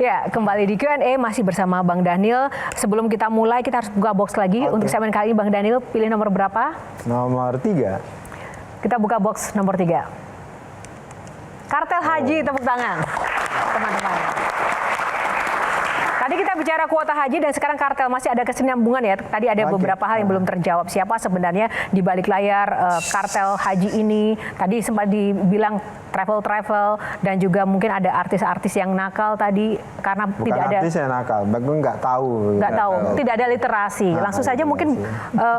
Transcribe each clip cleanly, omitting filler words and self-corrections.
Ya, kembali di Q&A masih bersama Bang Daniel. Sebelum kita mulai, kita harus buka box lagi. Untuk segmen kali ini, Bang Daniel pilih nomor berapa? Nomor 3. Kita buka box nomor 3. Kartel haji, tepuk tangan. Teman-teman. Tadi kita bicara kuota haji dan sekarang kartel, masih ada kesinambungan ya. Tadi ada beberapa hal yang belum terjawab. Siapa sebenarnya di balik layar kartel haji ini? Tadi sempat dibilang travel dan juga mungkin ada artis-artis yang nakal tadi karena Bukan tidak ada artis yang nakal, bagus nggak tahu. Tidak ada literasi. Langsung saja mungkin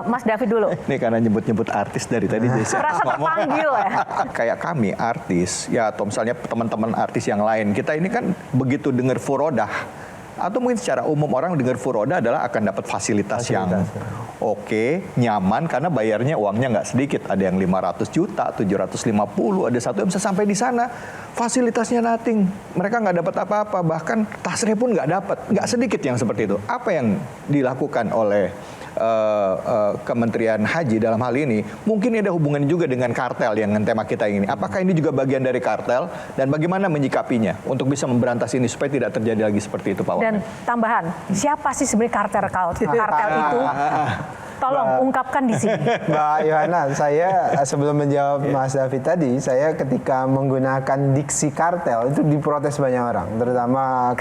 Mas David dulu. Ini karena nyebut-nyebut artis dari tadi Desi. Rasa terpanggil ya. Kayak kami artis, ya atau misalnya teman-teman artis yang lain, kita ini kan begitu dengar furodah, atau mungkin secara umum orang dengar furoda adalah akan dapat fasilitas yang oke, nyaman karena bayarnya uangnya nggak sedikit. Ada yang 500 juta, 750, ada satu yang bisa sampai di sana. Fasilitasnya nothing. Mereka nggak dapat apa-apa, bahkan tasnya pun nggak dapat. Nggak sedikit yang seperti itu. Apa yang dilakukan oleh Kementerian Haji dalam hal ini? Mungkin ada hubungannya juga dengan kartel yang tema kita ini. Apakah ini juga bagian dari kartel dan bagaimana menyikapinya untuk bisa memberantas ini supaya tidak terjadi lagi seperti itu, Pak Wamen? Dan tambahan, siapa sih sebenarnya kartel itu? Tolong ungkapkan di sini. Mbak Yohana, saya sebelum menjawab Mas David tadi, saya ketika menggunakan diksi kartel itu diprotes banyak orang, terutama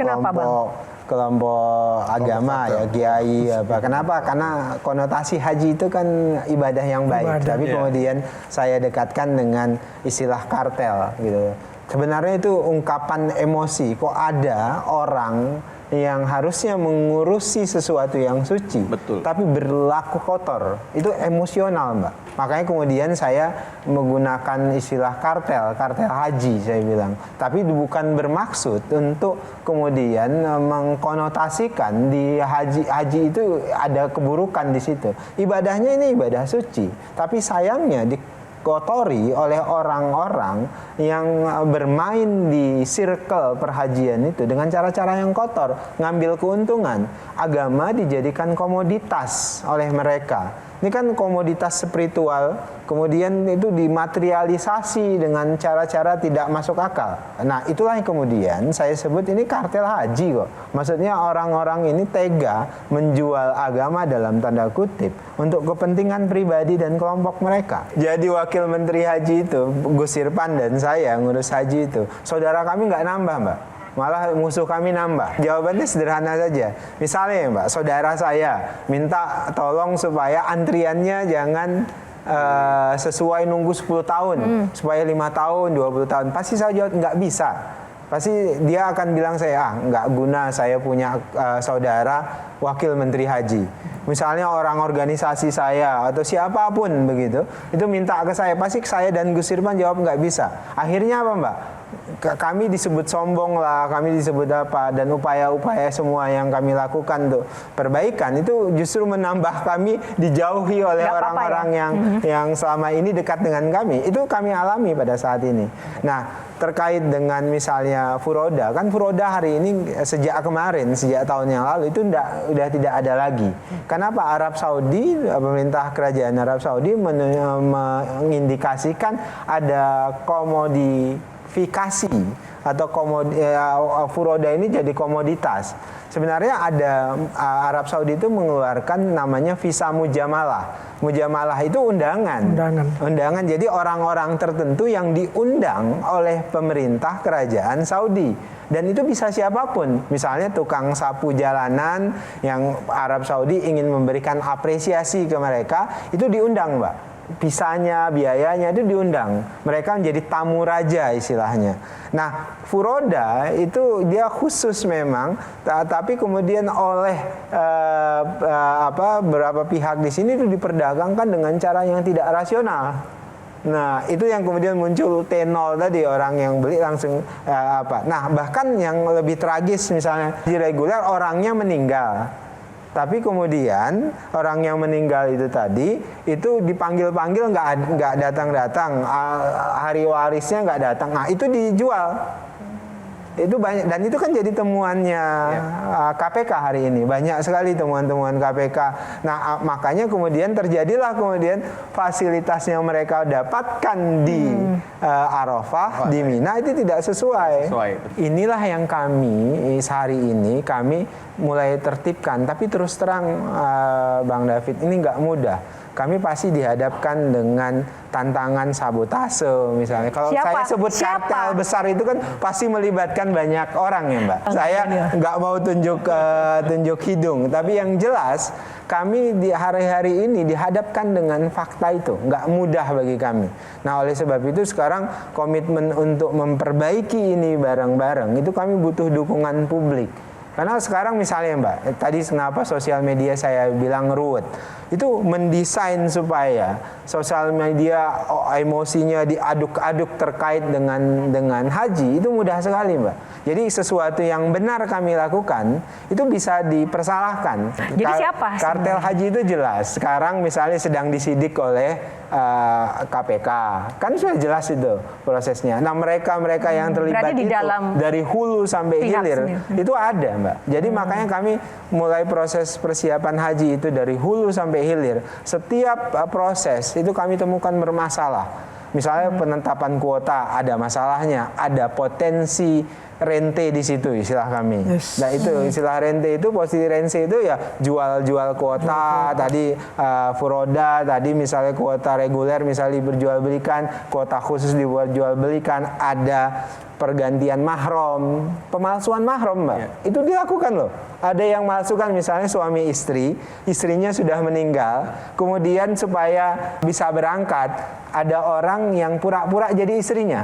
kelompok agama ya, kiai apa. Kenapa? Karena konotasi haji itu kan ibadah yang baik. Tapi kemudian saya dekatkan dengan istilah kartel gitu. Sebenarnya itu ungkapan emosi. Kok ada orang yang harusnya mengurusi sesuatu yang suci, tapi berlaku kotor, itu emosional, Mbak. Makanya kemudian saya menggunakan istilah kartel haji saya bilang. Tapi bukan bermaksud untuk kemudian mengkonotasikan di haji itu ada keburukan di situ. Ibadahnya ini ibadah suci, tapi sayangnya dikotori oleh orang-orang yang bermain di circle perhajian itu dengan cara-cara yang kotor, ngambil keuntungan. Agama dijadikan komoditas oleh mereka. Ini kan komoditas spiritual, kemudian itu dimaterialisasi dengan cara-cara tidak masuk akal. Nah, itulah yang kemudian saya sebut ini kartel haji kok. Maksudnya orang-orang ini tega menjual agama dalam tanda kutip untuk kepentingan pribadi dan kelompok mereka. Jadi wakil menteri haji itu, Gus Irfan dan saya ngurus haji itu, saudara kami nggak nambah, Mbak. Malah musuh kami nambah. Jawabannya sederhana saja. Misalnya Mbak, saudara saya minta tolong supaya antriannya jangan sesuai nunggu 10 tahun, supaya 5 tahun, 20 tahun. Pasti saya jawab nggak bisa. Pasti dia akan bilang saya, nggak guna saya punya saudara wakil menteri haji. Misalnya orang organisasi saya atau siapapun begitu, itu minta ke saya, pasti saya dan Gus Irfan jawab nggak bisa. Akhirnya apa, Mbak? Kami disebut sombong lah, kami disebut apa, dan upaya-upaya semua yang kami lakukan untuk perbaikan itu justru menambah kami dijauhi oleh orang-orang yang selama ini dekat dengan kami. Itu kami alami pada saat ini. Nah, terkait dengan misalnya furoda, kan furoda hari ini sejak kemarin, sejak tahun yang lalu itu udah tidak ada lagi. Kenapa? Arab Saudi, pemerintah kerajaan Arab Saudi mengindikasikan ada komodifikasi atau furoda ini jadi komoditas. Sebenarnya ada Arab Saudi itu mengeluarkan namanya visa mujamalah. Mujamalah itu undangan. Jadi orang-orang tertentu yang diundang oleh pemerintah kerajaan Saudi. Dan itu bisa siapapun. Misalnya tukang sapu jalanan yang Arab Saudi ingin memberikan apresiasi ke mereka, itu diundang, Mbak. Visanya, biayanya itu diundang. Mereka menjadi tamu raja istilahnya. Nah, furoda itu dia khusus memang, tapi kemudian oleh beberapa pihak di sini itu diperdagangkan dengan cara yang tidak rasional. Nah, itu yang kemudian muncul T0 tadi, orang yang beli langsung Nah, bahkan yang lebih tragis misalnya di reguler orangnya meninggal. Tapi kemudian orang yang meninggal itu tadi itu dipanggil-panggil nggak datang-datang, hari warisnya nggak datang. Nah, itu dijual. Itu banyak, dan itu kan jadi temuannya KPK hari ini. Banyak sekali temuan-temuan KPK. Nah, makanya kemudian terjadilah kemudian fasilitas yang mereka dapatkan di Arafah, di Mina itu tidak sesuai. Inilah yang kami sehari ini kami mulai tertibkan. Tapi terus terang Bang David, ini nggak mudah. Kami pasti dihadapkan dengan tantangan sabotase misalnya. Kalau saya sebut kartel besar itu kan pasti melibatkan banyak orang ya Mbak. Saya nggak mau tunjuk hidung, tapi yang jelas kami di hari-hari ini dihadapkan dengan fakta itu. Nggak mudah bagi kami. Nah oleh sebab itu sekarang komitmen untuk memperbaiki ini bareng-bareng itu kami butuh dukungan publik. Karena sekarang misalnya Mbak, tadi kenapa sosial media saya bilang ruwet. Itu mendesain supaya sosial media emosinya diaduk-aduk terkait dengan haji, itu mudah sekali Mbak. Jadi sesuatu yang benar kami lakukan, itu bisa dipersalahkan. Jadi siapa? Kartel haji itu jelas. Sekarang misalnya sedang disidik oleh KPK. Kan sudah jelas itu prosesnya. Nah mereka yang terlibat itu dari hulu sampai hilir, itu ada Mbak. Jadi makanya kami mulai proses persiapan haji itu dari hulu sampai hilir. Setiap proses itu kami temukan bermasalah. Misalnya penetapan kuota ada masalahnya, ada potensi rente di situ istilah kami. Nah itu istilah rente itu, posisi rente itu ya jual kuota, tadi furoda, tadi misalnya kuota reguler misalnya diperjualbelikan, kuota khusus diperjualbelikan, ada pergantian mahram, pemalsuan mahram Mbak. Itu dilakukan loh. Ada yang masukkan misalnya suami istri, istrinya sudah meninggal, kemudian supaya bisa berangkat, ada orang yang pura-pura jadi istrinya.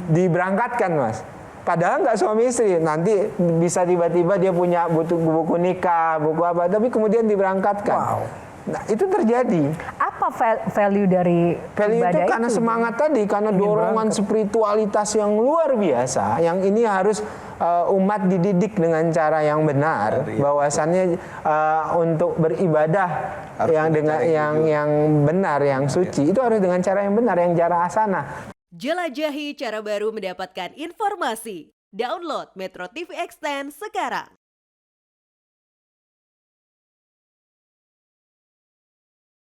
Diberangkatkan Mas. Padahal nggak suami istri, nanti bisa tiba-tiba dia punya buku nikah, buku apa, tapi kemudian diberangkatkan. Wow. Nah, itu terjadi. Apa value dari value itu karena itu? Semangat tadi, karena dorongan spiritualitas yang luar biasa, yang ini harus umat dididik dengan cara yang benar, bahwasannya untuk beribadah harus yang benar, yang suci, itu harus dengan cara yang benar, yang cara asana. Jelajahi cara baru mendapatkan informasi. Download Metro TV Extend sekarang.